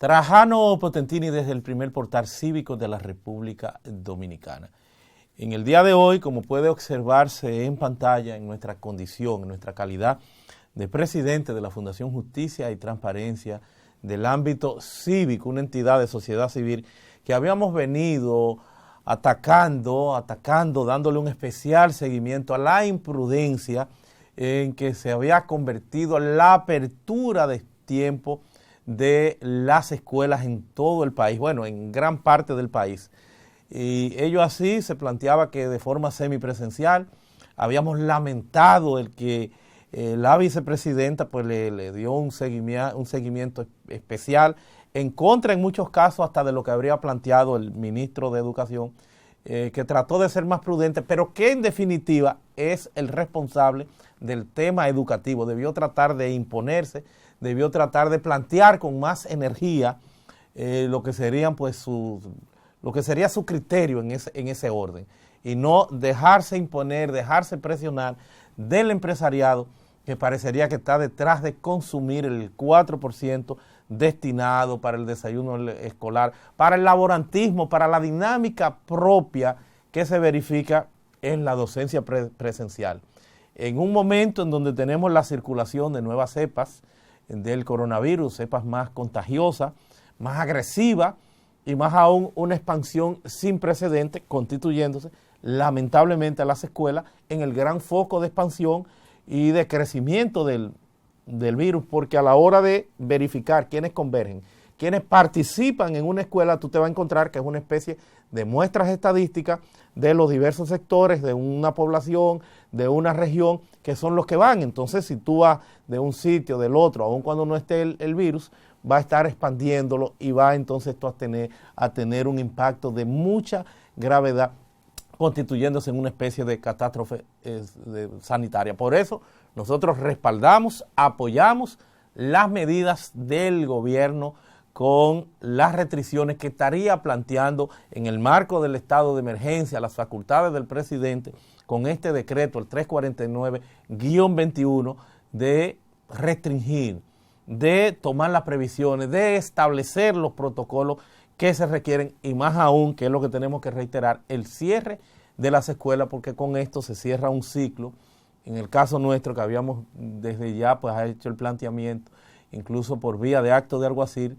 Trajano Potentini desde el primer portal cívico de la República Dominicana. En el día de hoy, como puede observarse en pantalla, en nuestra condición, en nuestra calidad de presidente de la Fundación Justicia y Transparencia del ámbito cívico, una entidad de sociedad civil que habíamos venido atacando, dándole un especial seguimiento a la imprudencia en que se había convertido la apertura de tiempo de las escuelas en todo el país, bueno, en gran parte del país. Y ello así se planteaba que de forma semipresencial habíamos lamentado el que la vicepresidenta pues le dio un seguimiento especial en contra en muchos casos hasta de lo que habría planteado el ministro de Educación, que trató de ser más prudente, pero que en definitiva es el responsable del tema educativo. Debió tratar de imponerse, debió tratar de plantear con más energía lo que serían pues lo que sería su criterio en ese orden, y no dejarse imponer, dejarse presionar del empresariado que parecería que está detrás de consumir el 4% destinado para el desayuno escolar, para el laborantismo, para la dinámica propia que se verifica en la docencia presencial. En un momento en donde tenemos la circulación de nuevas cepas del coronavirus, cepas más contagiosas, más agresivas y más aún una expansión sin precedentes, constituyéndose lamentablemente a las escuelas en el gran foco de expansión y de crecimiento del virus, porque a la hora de verificar quiénes convergen, quienes participan en una escuela, tú te vas a encontrar que es una especie de muestras estadísticas de los diversos sectores de una población, de una región, que son los que van. Entonces, si tú vas de un sitio, del otro, aun cuando no esté el virus, va a estar expandiéndolo y va entonces esto a tener un impacto de mucha gravedad, constituyéndose en una especie de catástrofe sanitaria. Por eso nosotros respaldamos, apoyamos las medidas del gobierno con las restricciones que estaría planteando en el marco del estado de emergencia, las facultades del presidente, con este decreto, el 349-21, de restringir, de tomar las previsiones, de establecer los protocolos que se requieren, y más aún, que es lo que tenemos que reiterar, el cierre de las escuelas, porque con esto se cierra un ciclo. En el caso nuestro, que habíamos desde ya pues hecho el planteamiento, incluso por vía de acto de alguacil,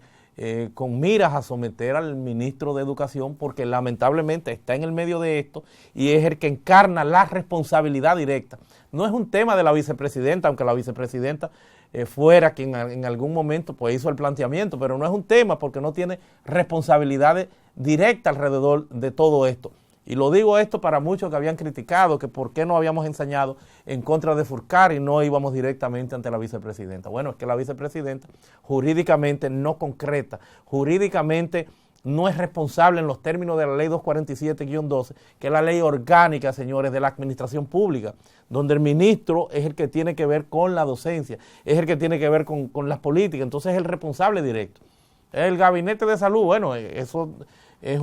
con miras a someter al ministro de Educación, porque lamentablemente está en el medio de esto y es el que encarna la responsabilidad directa. No es un tema de la vicepresidenta, aunque la vicepresidenta fuera quien en algún momento pues hizo el planteamiento, pero no es un tema porque no tiene responsabilidades directas alrededor de todo esto. Y lo digo esto para muchos que habían criticado que por qué no habíamos ensañado en contra de Furcar y no íbamos directamente ante la vicepresidenta. Bueno, es que la vicepresidenta jurídicamente no concreta, jurídicamente no es responsable en los términos de la ley 247-12, que es la ley orgánica, señores, de la administración pública, donde el ministro es el que tiene que ver con la docencia, es el que tiene que ver con las políticas, entonces es el responsable directo. El gabinete de salud, bueno, eso es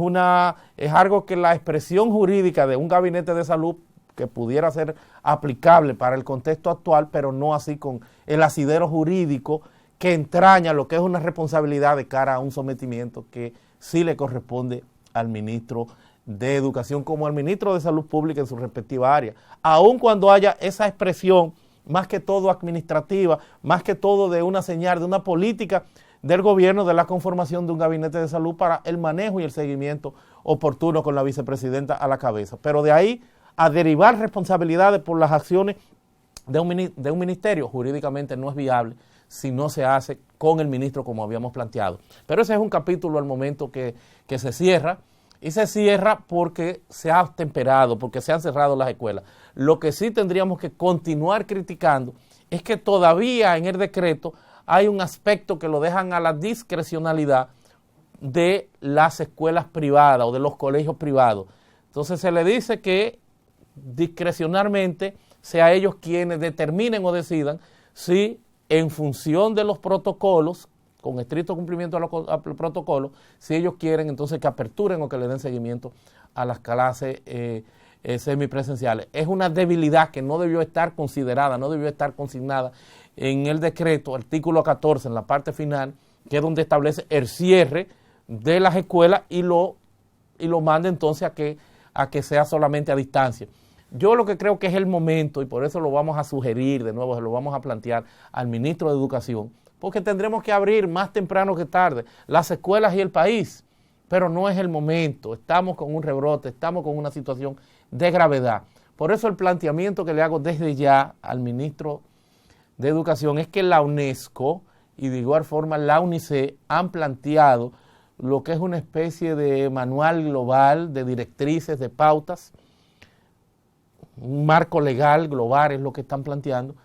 algo que la expresión jurídica de un gabinete de salud que pudiera ser aplicable para el contexto actual, pero no así con el asidero jurídico que entraña lo que es una responsabilidad de cara a un sometimiento que sí le corresponde al ministro de Educación como al ministro de Salud Pública en su respectiva área. Aun cuando haya esa expresión, más que todo administrativa, más que todo de una señal, de una política del gobierno, de la conformación de un gabinete de salud para el manejo y el seguimiento oportuno con la vicepresidenta a la cabeza. Pero de ahí a derivar responsabilidades por las acciones de un ministerio, jurídicamente no es viable si no se hace con el ministro como habíamos planteado. Pero ese es un capítulo al momento que se cierra, y se cierra porque se ha temperado, porque se han cerrado las escuelas. Lo que sí tendríamos que continuar criticando es que todavía en el decreto hay un aspecto que lo dejan a la discrecionalidad de las escuelas privadas o de los colegios privados. Entonces se le dice que discrecionalmente sea ellos quienes determinen o decidan si en función de los protocolos, con estricto cumplimiento a los protocolos, si ellos quieren entonces que aperturen o que le den seguimiento a las clases semipresenciales. Es una debilidad que no debió estar considerada, no debió estar consignada en el decreto, artículo 14, en la parte final, que es donde establece el cierre de las escuelas y lo manda entonces a que sea solamente a distancia. Yo lo que creo que es el momento, y por eso lo vamos a sugerir de nuevo, se lo vamos a plantear al ministro de Educación, porque tendremos que abrir más temprano que tarde las escuelas y el país, pero no es el momento. Estamos con un rebrote, estamos con una situación de gravedad. Por eso el planteamiento que le hago desde ya al ministro de Educación es que la UNESCO y de igual forma la UNICEF han planteado lo que es una especie de manual global de directrices, de pautas, un marco legal global es lo que están planteando,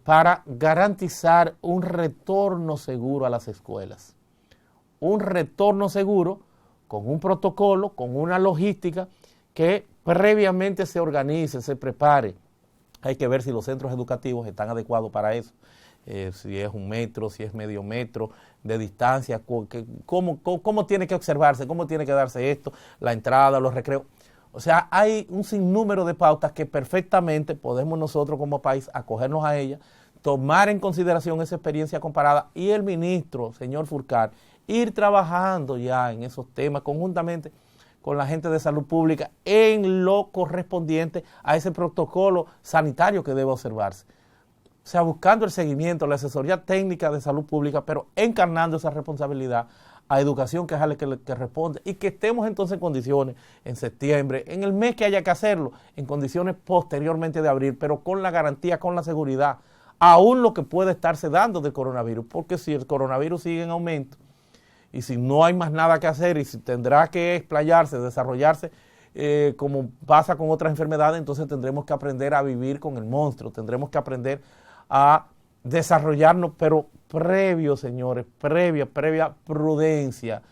para garantizar un retorno seguro a las escuelas. Un retorno seguro con un protocolo, con una logística que previamente se organice, se prepare. Hay que ver si los centros educativos están adecuados para eso. Si es 1 metro, si es medio metro de distancia, cómo tiene que observarse, cómo tiene que darse esto, la entrada, los recreos. O sea, hay un sinnúmero de pautas que perfectamente podemos nosotros como país acogernos a ellas, tomar en consideración esa experiencia comparada y el ministro, señor Furcar, ir trabajando ya en esos temas conjuntamente con la gente de salud pública en lo correspondiente a ese protocolo sanitario que debe observarse. O sea, buscando el seguimiento, la asesoría técnica de salud pública, pero encarnando esa responsabilidad a educación, que es a la que responde, y que estemos entonces en condiciones, en septiembre, en el mes que haya que hacerlo, en condiciones posteriormente de abril, pero con la garantía, con la seguridad, aún lo que puede estarse dando del coronavirus, porque si el coronavirus sigue en aumento, y si no hay más nada que hacer, y si tendrá que explayarse, desarrollarse, como pasa con otras enfermedades, entonces tendremos que aprender a vivir con el monstruo, tendremos que aprender a desarrollarnos, pero previo, señores, previa prudencia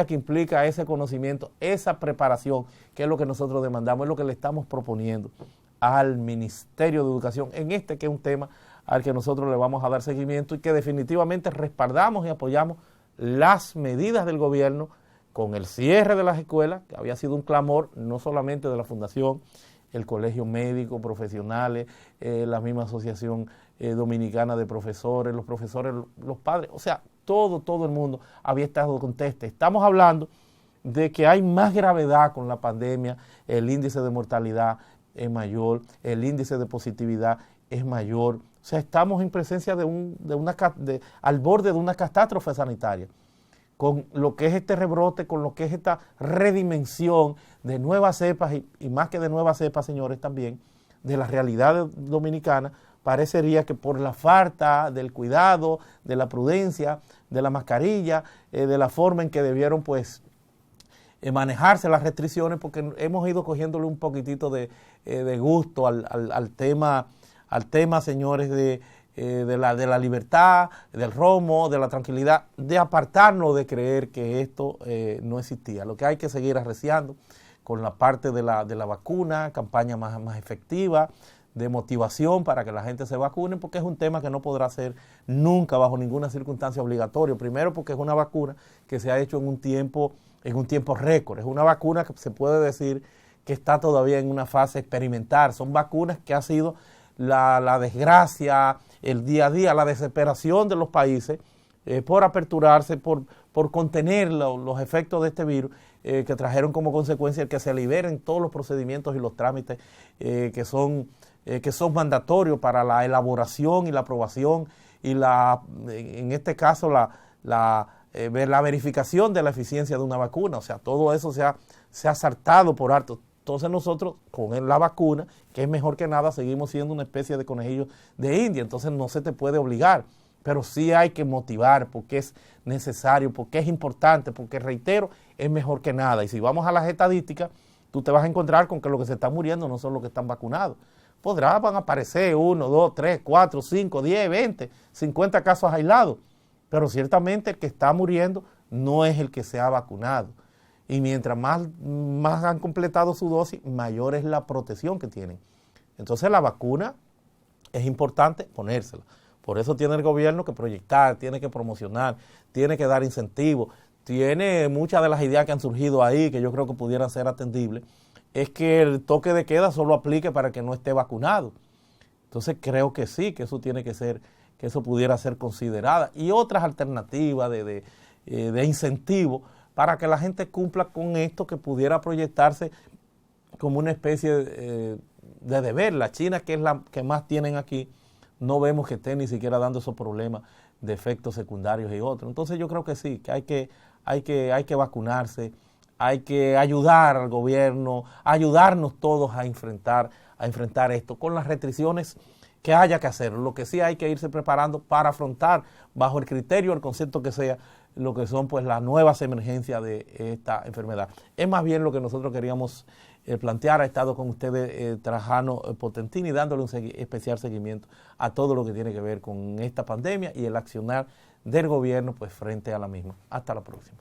que implica ese conocimiento, esa preparación, que es lo que nosotros demandamos, es lo que le estamos proponiendo al Ministerio de Educación, en este que es un tema al que nosotros le vamos a dar seguimiento y que definitivamente respaldamos y apoyamos las medidas del gobierno con el cierre de las escuelas, que había sido un clamor no solamente de la Fundación, el Colegio Médico, profesionales, la misma Asociación Dominicana de Profesores, los padres, o sea, todo el mundo había estado conteste. Estamos hablando de que hay más gravedad con la pandemia, el índice de mortalidad es mayor, el índice de positividad es mayor, o sea, estamos en presencia al borde de una catástrofe sanitaria, con lo que es este rebrote, con lo que es esta redimensión de nuevas cepas y más que de nuevas cepas, señores, también de la realidad dominicana. Parecería que por la falta del cuidado, de la prudencia, de la mascarilla, de la forma en que debieron pues manejarse las restricciones, porque hemos ido cogiéndole un poquitito de gusto al tema, señores, de la libertad, del romo, de la tranquilidad, de apartarnos de creer que esto no existía. Lo que hay que seguir arreciando con la parte de la vacuna, campaña más efectiva, de motivación para que la gente se vacune, porque es un tema que no podrá ser nunca bajo ninguna circunstancia obligatorio. Primero porque es una vacuna que se ha hecho en un tiempo récord, es una vacuna que se puede decir que está todavía en una fase experimental. Son vacunas que ha sido la desgracia, el día a día, la desesperación de los países por aperturarse, por contener los efectos de este virus, que trajeron como consecuencia el que se liberen todos los procedimientos y los trámites que son mandatorios para la elaboración y la aprobación y en este caso la verificación de la eficiencia de una vacuna. O sea, todo eso se ha saltado por alto. Entonces nosotros con la vacuna, que es mejor que nada, seguimos siendo una especie de conejillo de India. Entonces no se te puede obligar, pero sí hay que motivar porque es necesario, porque es importante, porque, reitero, es mejor que nada. Y si vamos a las estadísticas, tú te vas a encontrar con que los que se están muriendo no son los que están vacunados. Van a aparecer 1, 2, 3, 4, 5, 10, 20, 50 casos aislados, pero ciertamente el que está muriendo no es el que se ha vacunado. Y mientras más han completado su dosis, mayor es la protección que tienen. Entonces la vacuna es importante ponérsela. Por eso tiene el gobierno que proyectar, tiene que promocionar, tiene que dar incentivos, tiene muchas de las ideas que han surgido ahí que yo creo que pudieran ser atendibles, es que el toque de queda solo aplique para el que no esté vacunado. Entonces creo que sí, que eso tiene que ser que eso pudiera ser considerada, y otras alternativas de incentivo para que la gente cumpla con esto que pudiera proyectarse como una especie de deber. La China, que es la que más tienen aquí, no vemos que esté ni siquiera dando esos problemas de efectos secundarios y otros. Entonces yo creo que sí, que hay que vacunarse, hay que ayudar al gobierno, ayudarnos todos a enfrentar esto con las restricciones que haya que hacer. Lo que sí hay que irse preparando para afrontar bajo el criterio, el concepto que sea, lo que son pues las nuevas emergencias de esta enfermedad. Es más bien lo que nosotros queríamos plantear. Ha estado con ustedes Trajano Potentini dándole un especial seguimiento a todo lo que tiene que ver con esta pandemia y el accionar del gobierno pues frente a la misma. Hasta la próxima.